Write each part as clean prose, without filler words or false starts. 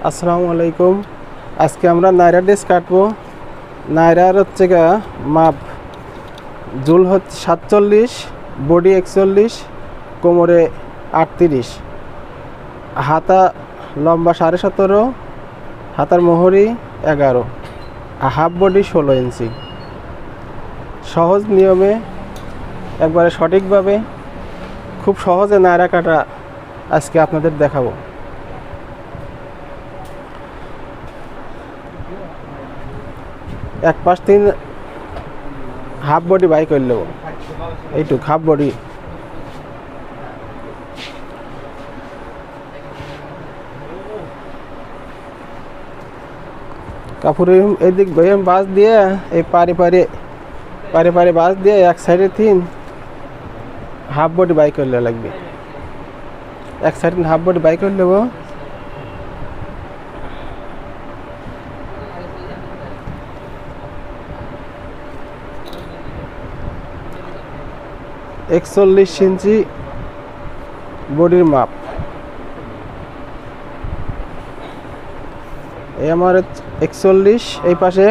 আসসালামু আলাইকুম। আজকে আমরা নায়রা ড্রেস কাটবো। নায়রার হচ্ছে গা মাপ জুল হচ্ছে 47, বডি 41, কোমরে 38, হাতা লম্বা 17.5, হাতার মোহরি 11, হাফ বডি 16 ইঞ্চি। সহজ নিয়মে একবারে সঠিকভাবে খুব সহজে নায়রা কাটা আজকে আপনাদের দেখাবো। এক পাশ তিন হাফ বডি বাই করে নেব, এইটুক হাফ বডি। কাপড়ে এই দিক বাঁশ দিয়ে এই পারে পারে বাঁশ দিয়ে এক সাইডে তিন হাফ বডি বাই করলে লাগবে। এক সাইডে হাফ বডি বাই করে নেব। একচল্লিশ ইঞ্চি বডির মাপ। এই আমার 41, এই পাশে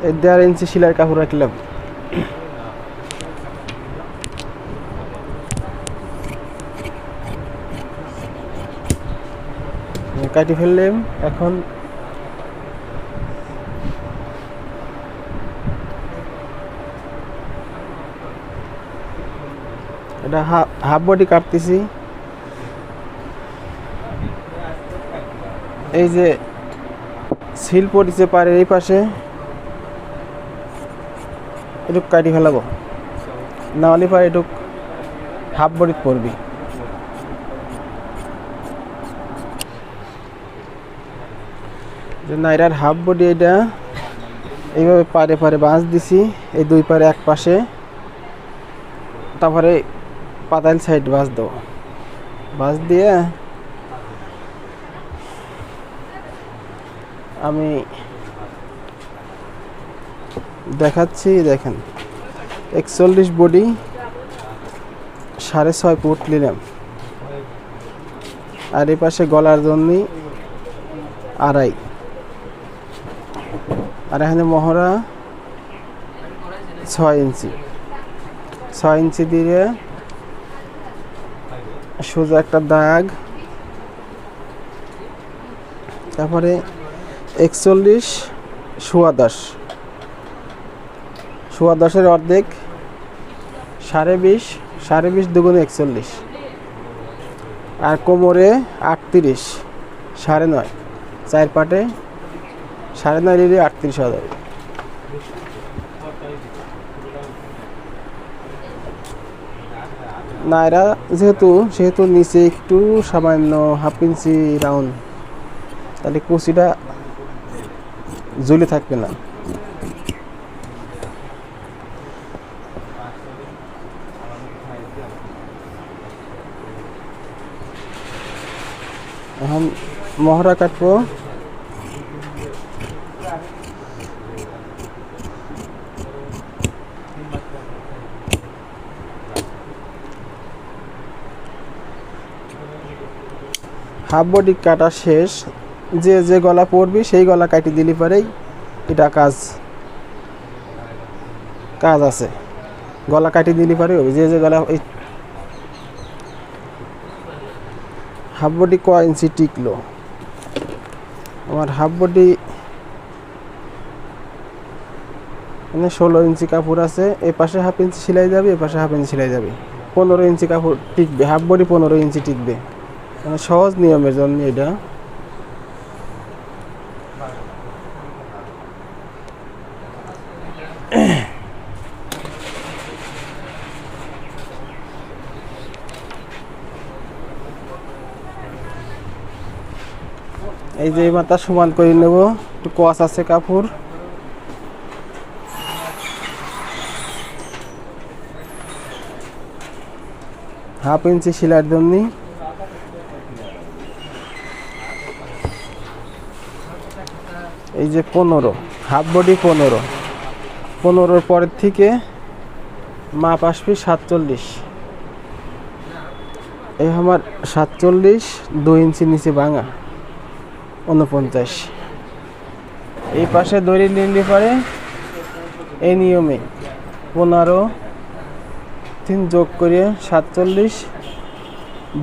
1.5 ইঞ্চি সেলাই কাপড় রাখলাম। কাটি ফেললাম। এখন এটা হাফ বডি কাটতেছি। এই যে সিল পড়েছে পারে এই পাশে, এটুক কাটি ফেলাবো, নাহলে পারে এটুক হাফ বডি পড়বি। যে নাইরার হাফ বডি এটা এইভাবে পারে বাঁশ দিছি, এই দুই পারে এক পাশে, তারপরে পাতাল সাইড বাঁশ দেবো। বাঁশ দিয়ে আমি দেখাচ্ছি। দেখেন 41 বডি 6.5 ফুট নিলাম, আর এই পাশে গলার জন্য 2.5, আর এখানে মহড়া 6 ইঞ্চি। 6 ইঞ্চি দিয়ে সোজা একটা দাগ, তারপরে 41 সোয়া 10 অর্ধেক 20.5 দুগুণে 41, আর কোমরে 38 9.5, 4 পাটে 9.5 দিয়ে 38 হবে। নায়রা সেহেতু নিচে একটু সামান্য হাফ ইঞ্চি রাউন্ড, তাহলে কুচিটা ঝুলে থাকবে না। এখন মহড়া কাটবো। হাফ বডি কাটা শেষ। যে গলা পড়বি সেই গলা কাটি দিলে পরেই এটা কাজ আছে। গলা কাটি দিলে পরে যে গলা এই হাফ বডি কয় ইঞ্চি টিকলো। আমার হাফ বডি মানে 16 ইঞ্চি কাপড় আছে। এই পাশে হাফ ইঞ্চি সেলাই যাবে, এই পাশে হাফ ইঞ্চি সেলাই যাবে। 15 ইঞ্চি কাপড় টিকবে, হাফ বডি 15 ইঞ্চি টিকবে। মানে সহজ নিয়মের জন্য এটা। এই যে মাথা সমান করে নেব, একটু কস আছে কাপড়। হাফ ইঞ্চি সেলাইয়ের জন্য এই যে 15, হাফ বডি 15 পরের থেকে মাপ আসবে 47। এই আমার 47 2 ইঞ্চি নিচে ভাঙা। 49। এই পাশে দড়ি নিলে পরে এই নিয়মে 15 3 যোগ করে 47,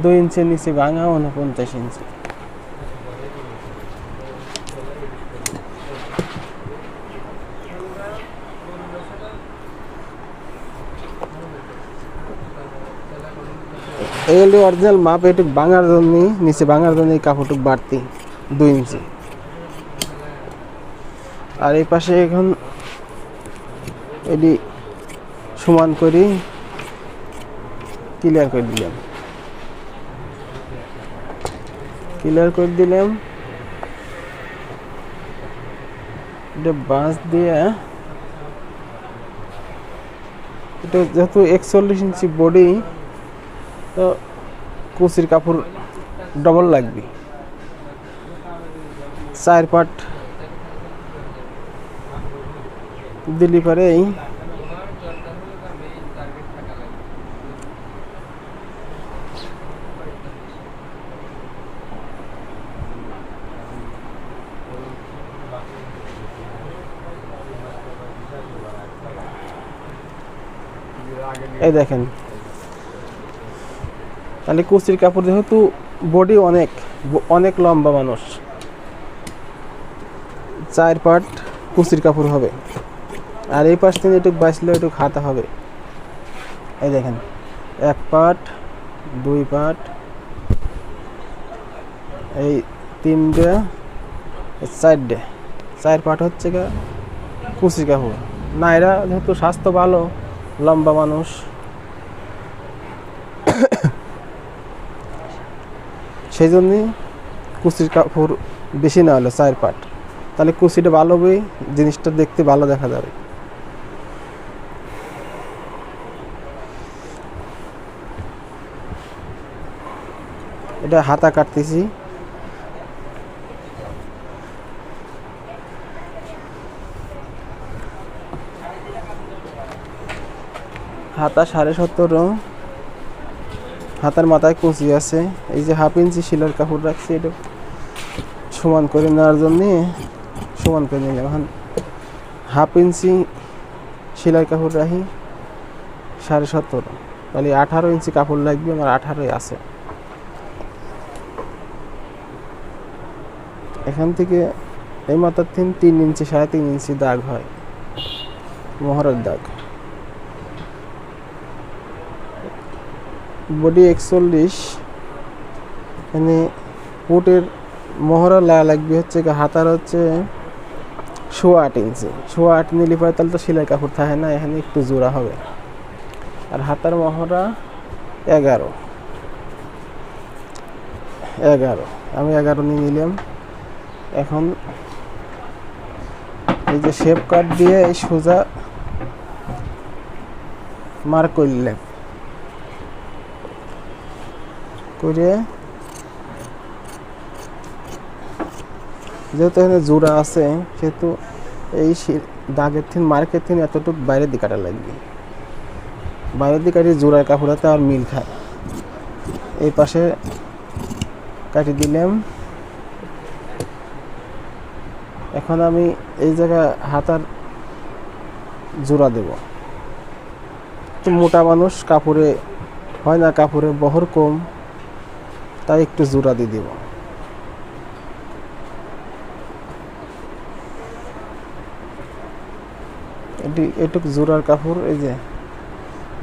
2 ইঞ্চি নিচে ভাঙা 49 ইঞ্চি। এই হলো অরিজিনাল মাপ। এটুক ভাঙার জন্য, নিচে ভাঙার জন্য এই কাপড়টুক বাড়তি 2 ইঞ্চি। আর এই পাশে এখন এটি সমান করি ক্লিয়ার করে দিলাম। এটা বাঁশ দিয়ে, এটা যেহেতু 41 ইঞ্চি বডি, তো কুচির কাপড় ডবল লাগবে। 4 পাট দিলি পরে এই দেখেন, তাহলে কুচির কাপড় যেহেতু বডি অনেক লম্বা মানুষ, 4 পাট কুচির কাপড় হবে। আর এই পাশ থেকে একটু বাঁচলে একটু হাতা হবে। এই দেখেন, 1 পাট, 2 পাট, এই 3টে, 4টে, 4 পাট হচ্ছে কুচির কাপড়। না, এরা যেহেতু স্বাস্থ্য ভালো, লম্বা মানুষ, সেই জন্যই কুচির কাপড় বেশি না হলো 4 পাট। তাহলে কুচিটা ভালো হবে, জিনিসটা দেখতে ভালো দেখা যাবে। এটা হাতা কাটতেছি। হাতা 17.5। হাতার মাথায় কুচি আছে। এই যে 1/2 ইঞ্চি শিলার কাপড় রাখছি, এটা সমান করে নেওয়ার জন্য সমান করে নিলাম। এখন 1/2 ইঞ্চি শিলার কাপড় রাখি, 17.5, তাহলে 18 ইঞ্চি কাপড় লাগবে। আমার 18ই আছে। এখান থেকে এই মাথার 3 ইঞ্চি, 3.5 ইঞ্চি দাগ হয়, মোহরের দাগ। বডি 41, এখানে পুটের মোহরা লাগবে হচ্ছে হাতার হচ্ছে 8.25 ইঞ্চি। 8.25 নিলে পরে তাহলে তো সেলাই কাপড় থাকে না, এখানে একটু জোড়া হবে। আর হাতার মোহরা 11, আমি 11 নিয়ে নিলাম। এখন এই যে শেপ কাট দিয়ে এই সোজা মার্ক করলাম, করে যেহেতু এখানে জোড়া আছে, সেহেতু এই দাগের থিন মার্কের থিন এতটুকু বাইরের দিকে কাটা লাগবে। বাইরের দিকে কাটি জোড়ার কাপড়াতে আর মিল খায়। এই পাশে কাটি দিলাম। এখন আমি এই জায়গায় হাতার জোড়া দেব। তো মোটা মানুষ, কাপড়ে হয় না, কাপড়ে বহর কম, তাই একটু জোড়া দিয়ে দেব। এটুকু জোড়ার কাপড়, এই যে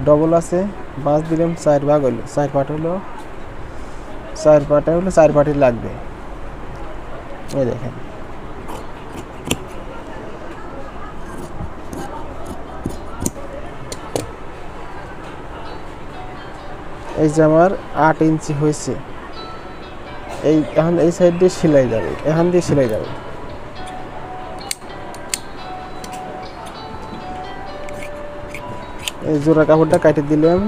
ডবল আছে, বাঁশ দিলাম, 4 ভাগ হইলো, 4 পাট হলো, 4 পাটে হলো 4 পাটই লাগবে। এই দেখেন, এই যে আমার 8 ইঞ্চি হয়েছে। এখন এই সাইড দিয়ে সেলাই যাবে, এখান দিয়ে সেলাই যাবে। এই জোড়া কাপড়টা কাটে দিলাম।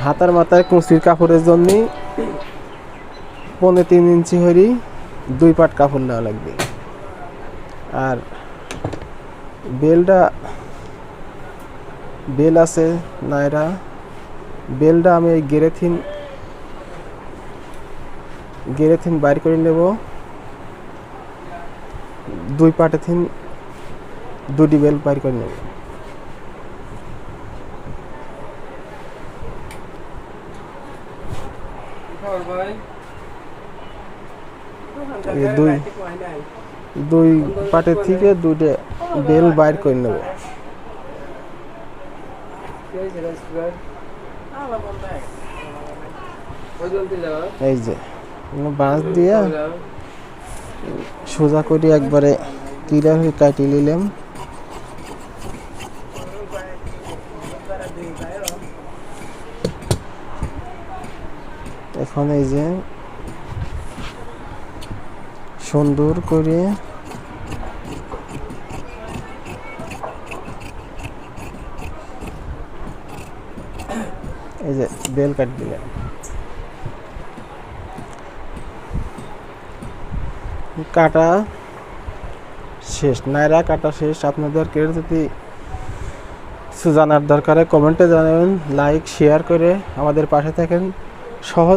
হাতার মাথায় কুচির কাপড়ের জন্য 3.25 ইঞ্চি হরি 2 পাট কাপড় নেওয়া লাগবে। আর বেল আছে নাইরা, বেলটা আমি এই গেরে থিন গেড়ে থিন বাইর করে নেব। দুই পাটে থিন দুটি বেল বাইর করে নেব। দুই পাটে থেকে দুইটা বেল বাইর করে নেব। এই যে বাঁশ দিয়ে সোজা করে একবারে কিরা হয়ে কাটিয়ে নিলাম। এখন এই যে সুন্দর করে এই যে বেল কাট দিলাম। কাটা শেষ, নাইরা কাটা শেষ। আপনাদের কেউ যদি জানার দরকার হয় কমেন্টে জানাবেন, লাইক শেয়ার করে আমাদের পাশে থাকেন। সহজ